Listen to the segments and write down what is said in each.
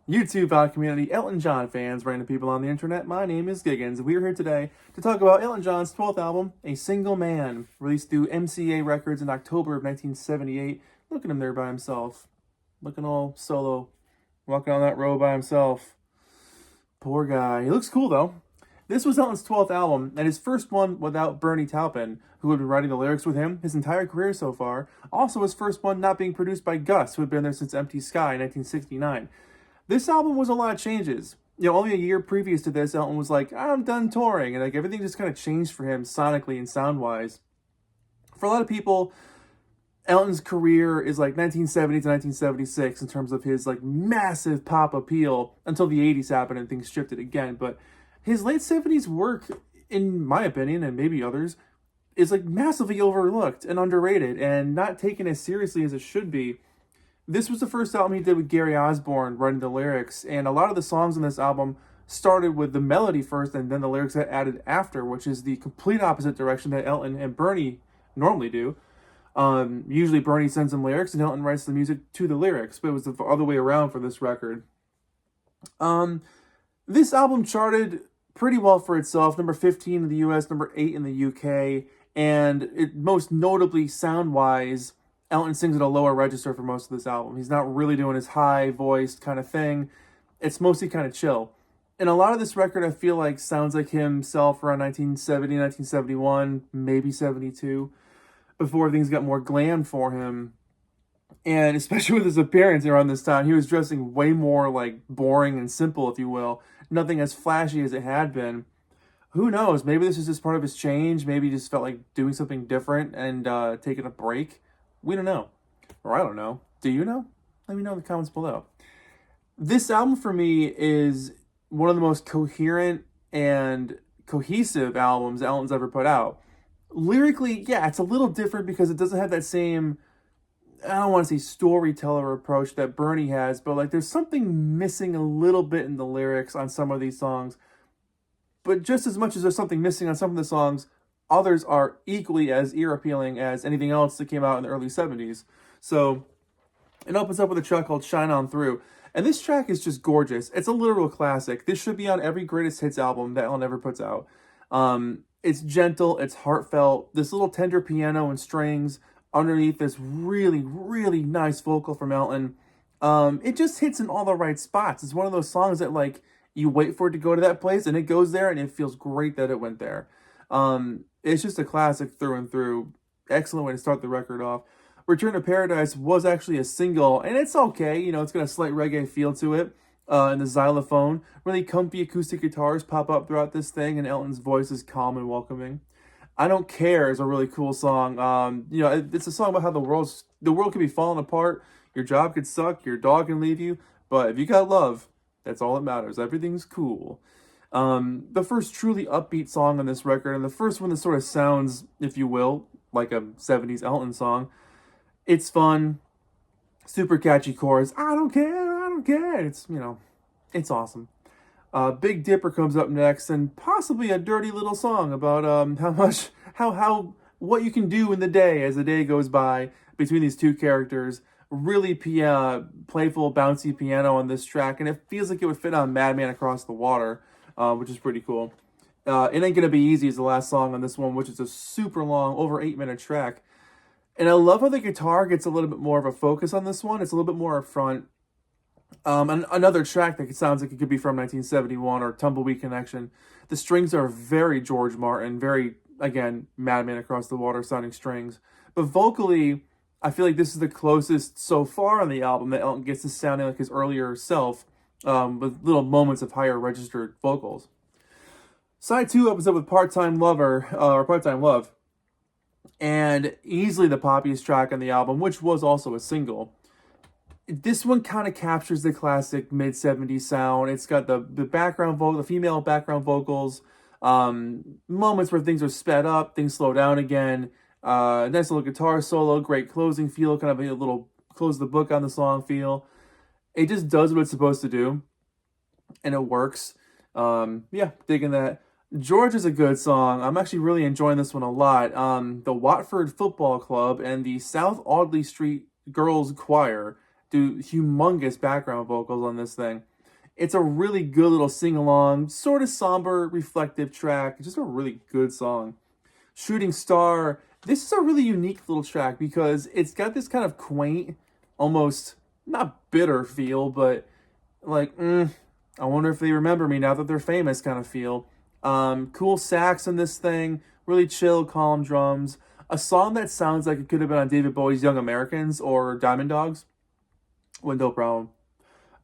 YouTube community, Elton John fans, random people on the internet. My name is Giggens. We are here today to talk about Elton John's 12th album, A Single Man, released through MCA Records in October of 1978. Look at him there by himself, looking all solo, walking on that road by himself. Poor guy. He looks cool though. This was Elton's 12th album, and his first one without Bernie Taupin, who had been writing the lyrics with him his entire career so far. Also his first one not being produced by Gus, who had been there since Empty Sky in 1969. This album was a lot of changes. Only a year previous to this, Elton was like, I'm done touring, and like everything just kind of changed for him sonically and sound-wise. For a lot of people, Elton's career is like 1970 to 1976 in terms of his like massive pop appeal until the 80s happened and things shifted again. But his late 70s work, in my opinion, and maybe others, is like massively overlooked and underrated and not taken as seriously as it should be. This was the first album he did with Gary Osborne writing the lyrics, and a lot of the songs on this album started with the melody first and then the lyrics that added after, which is the complete opposite direction that Elton and Bernie normally do. Usually Bernie sends him lyrics and Elton writes the music to the lyrics, but it was the other way around for this record. This album charted pretty well for itself, number 15 in the US, number 8 in the UK, and it most notably sound-wise, Elton sings at a lower register for most of this album. He's not really doing his high-voiced kind of thing. It's mostly kind of chill. And a lot of this record, I feel like, sounds like himself around 1970, 1971, maybe 72, before things got more glam for him. And especially with his appearance around this time, he was dressing way more, like, boring and simple, if you will. Nothing as flashy as it had been. Who knows? Maybe this is just part of his change. Maybe he just felt like doing something different and taking a break. We don't know. Or I don't know. Do you know? Let me know in the comments below. This album for me is one of the most coherent and cohesive albums Elton's ever put out. Lyrically, yeah, it's a little different because it doesn't have that same, I don't want to say storyteller approach that Bernie has, but like there's something missing a little bit in the lyrics on some of these songs. But just as much as there's something missing on some of the songs, others are equally as ear appealing as anything else that came out in the early 70s. So it opens up with a track called Shine On Through. And this track is just gorgeous. It's a literal classic. This should be on every greatest hits album that Elton ever puts out. It's gentle, it's heartfelt. This little tender piano and strings underneath this really, really nice vocal from Elton. It just hits in all the right spots. It's one of those songs that like you wait for it to go to that place and it goes there and it feels great that it went there. It's just a classic through and through. Excellent way to start the record off. Return to Paradise was actually a single, and it's okay. It's got a slight reggae feel to it. And the xylophone. Really comfy acoustic guitars pop up throughout this thing, and Elton's voice is calm and welcoming. I Don't Care is a really cool song. It's a song about how the world could be falling apart. Your job could suck. Your dog can leave you. But if you got love, that's all that matters. Everything's cool. The first truly upbeat song on this record, and the first one that sort of sounds, if you will, like a 70s Elton song. It's fun, super catchy chorus. I don't care. It's awesome. Big Dipper comes up next, and possibly a dirty little song about what you can do in the day as the day goes by between these two characters. Really playful, bouncy piano on this track, and it feels like it would fit on Madman Across the Water. Which is pretty cool. It Ain't Gonna Be Easy is the last song on this one, which is a super long, over 8-minute track. And I love how the guitar gets a little bit more of a focus on this one. It's a little bit more up front. And another track that sounds like it could be from 1971 or Tumbleweed Connection. The strings are very George Martin, very, again, Madman Across the Water sounding strings. But vocally, I feel like this is the closest so far on the album that Elton gets to sounding like his earlier self. With little moments of higher registered vocals. Side 2 opens up with Part-Time Lover, or Part-Time Love, and easily the poppiest track on the album, which was also a single. This one kind of captures the classic mid-70s sound. It's got the background vocal, the female background vocals, moments where things are sped up, things slow down again, nice little guitar solo, great closing feel, kind of a little close the book on the song feel. It just does what it's supposed to do, and it works. Digging that. George is a good song. I'm actually really enjoying this one a lot. The Watford Football Club and the South Audley Street Girls Choir do humongous background vocals on this thing. It's a really good little sing-along, sort of somber, reflective track. It's just a really good song. Shooting Star, this is a really unique little track because it's got this kind of quaint, almost not bitter feel, but like, I wonder if they remember me now that they're famous kind of feel. Cool sax in this thing, really chill, calm drums. A song that sounds like it could have been on David Bowie's Young Americans or Diamond Dogs. With no problem.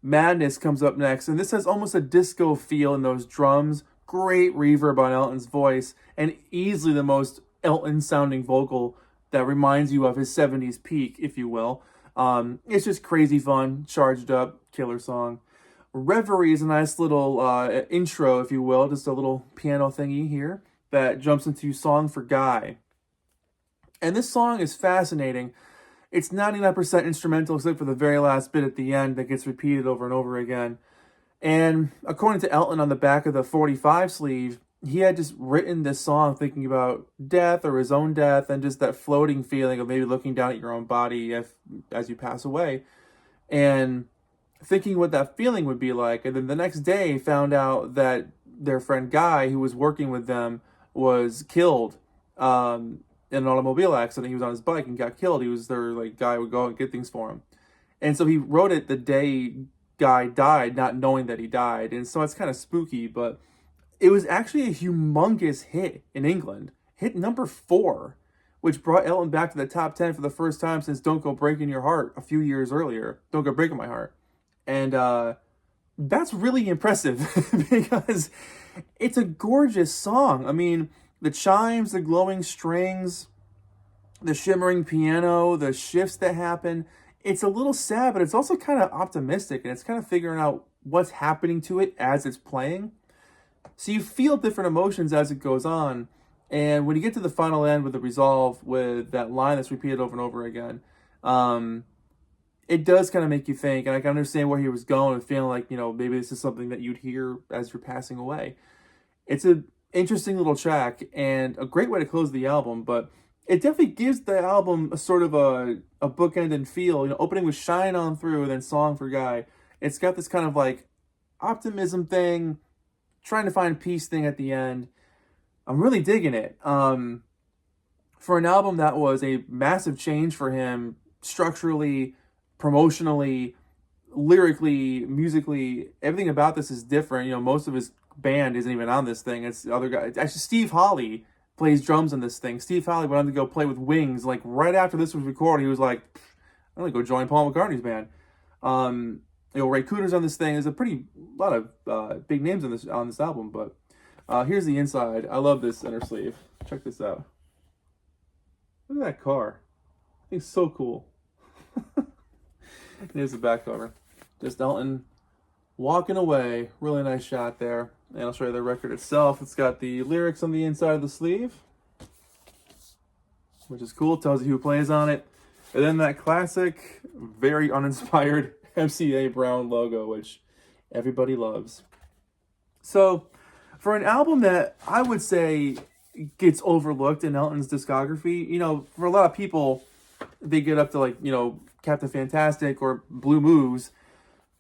Madness comes up next, and this has almost a disco feel in those drums. Great reverb on Elton's voice, and easily the most Elton sounding vocal that reminds you of his 70s peak, if you will. It's just crazy fun, charged up, killer song. Reverie is a nice little intro, if you will, just a little piano thingy here that jumps into Song for Guy. And this song is fascinating. It's 99% instrumental except for the very last bit at the end that gets repeated over and over again. And according to Elton on the back of the 45 sleeve, he had just written this song thinking about death or his own death and just that floating feeling of maybe looking down at your own body as you pass away. And thinking what that feeling would be like. And then the next day found out that their friend Guy, who was working with them, was killed in an automobile accident. He was on his bike and got killed. He was their guy who would go and get things for him. And so he wrote it the day Guy died, not knowing that he died. And so it's kind of spooky, but it was actually a humongous hit in England. Hit number 4, which brought Elton back to the top 10 for the first time since Don't Go Breaking Your Heart a few years earlier. Don't Go Breaking My Heart. And that's really impressive because it's a gorgeous song. I mean, the chimes, the glowing strings, the shimmering piano, the shifts that happen. It's a little sad, but it's also kind of optimistic, and it's kind of figuring out what's happening to it as it's playing. So you feel different emotions as it goes on. And when you get to the final end with the resolve, with that line that's repeated over and over again, it does kind of make you think, and I can understand where he was going and feeling like, maybe this is something that you'd hear as you're passing away. It's an interesting little track and a great way to close the album, but it definitely gives the album a sort of a bookend and feel, opening with Shine On Through and then Song for Guy. It's got this kind of optimism thing, trying to find peace thing at the end. I'm really digging it. For an album that was a massive change for him structurally, promotionally, lyrically, musically, everything about this is different. Most of his band isn't even on this thing. It's the other guy. Actually, Steve Hawley plays drums on this thing. Steve Hawley went on to go play with Wings. Right after this was recorded, he was like, I'm gonna go join Paul McCartney's band. Ray Cooder's on this thing. There's a lot of big names on this album, but here's the inside. I love this inner sleeve. Check this out. Look at that car. It's so cool. Here's the back cover. Just Elton walking away. Really nice shot there. And I'll show you the record itself. It's got the lyrics on the inside of the sleeve, which is cool. It tells you who plays on it. And then that classic, very uninspired MCA Brown logo, which everybody loves. So, for an album that I would say gets overlooked in Elton's discography, for a lot of people, they get up to Captain Fantastic or Blue Moves,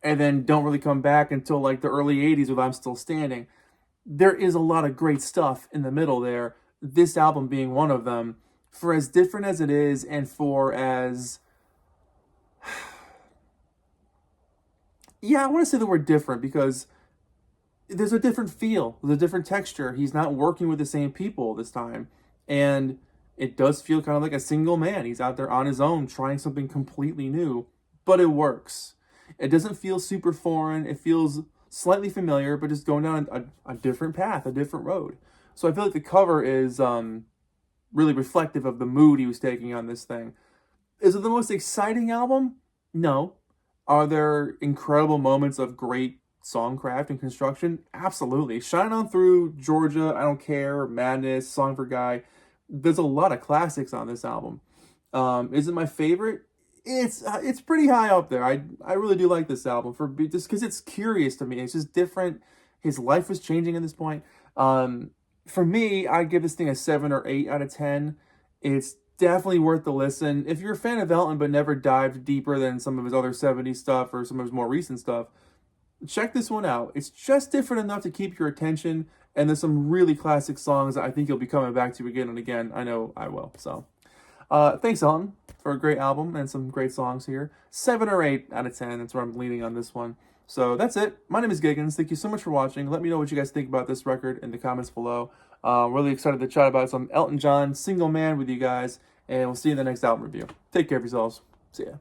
and then don't really come back until the early 80s with I'm Still Standing. There is a lot of great stuff in the middle there, this album being one of them. For as different as it is, and for as... I want to say the word different because there's a different feel, there's a different texture. He's not working with the same people this time. And it does feel kind of like a single man. He's out there on his own trying something completely new, but it works. It doesn't feel super foreign. It feels slightly familiar, but just going down a different path, a different road. So I feel like the cover is really reflective of the mood he was taking on this thing. Is it the most exciting album? No. Are there incredible moments of great songcraft and construction? Absolutely. Shine On Through, Georgia, I Don't Care, Madness, Song for Guy. There's a lot of classics on this album. Is it my favorite? It's pretty high up there. I really do like this album just because it's curious to me. It's just different. His life was changing at this point. For me, I'd give this thing a 7 or 8 out of 10. It's definitely worth the listen. If you're a fan of Elton but never dived deeper than some of his other 70s stuff or some of his more recent stuff, check this one out. It's just different enough to keep your attention, and there's some really classic songs that I think you'll be coming back to again and again. I know I will. So, thanks, Elton, for a great album and some great songs here. 7 or 8 out of 10. That's where I'm leaning on this one. So that's it. My name is Giggens. Thank you so much for watching. Let me know what you guys think about this record in the comments below. Really excited to chat about some Elton John, Single Man with you guys, and we'll see you in the next album review. Take care of yourselves. See ya.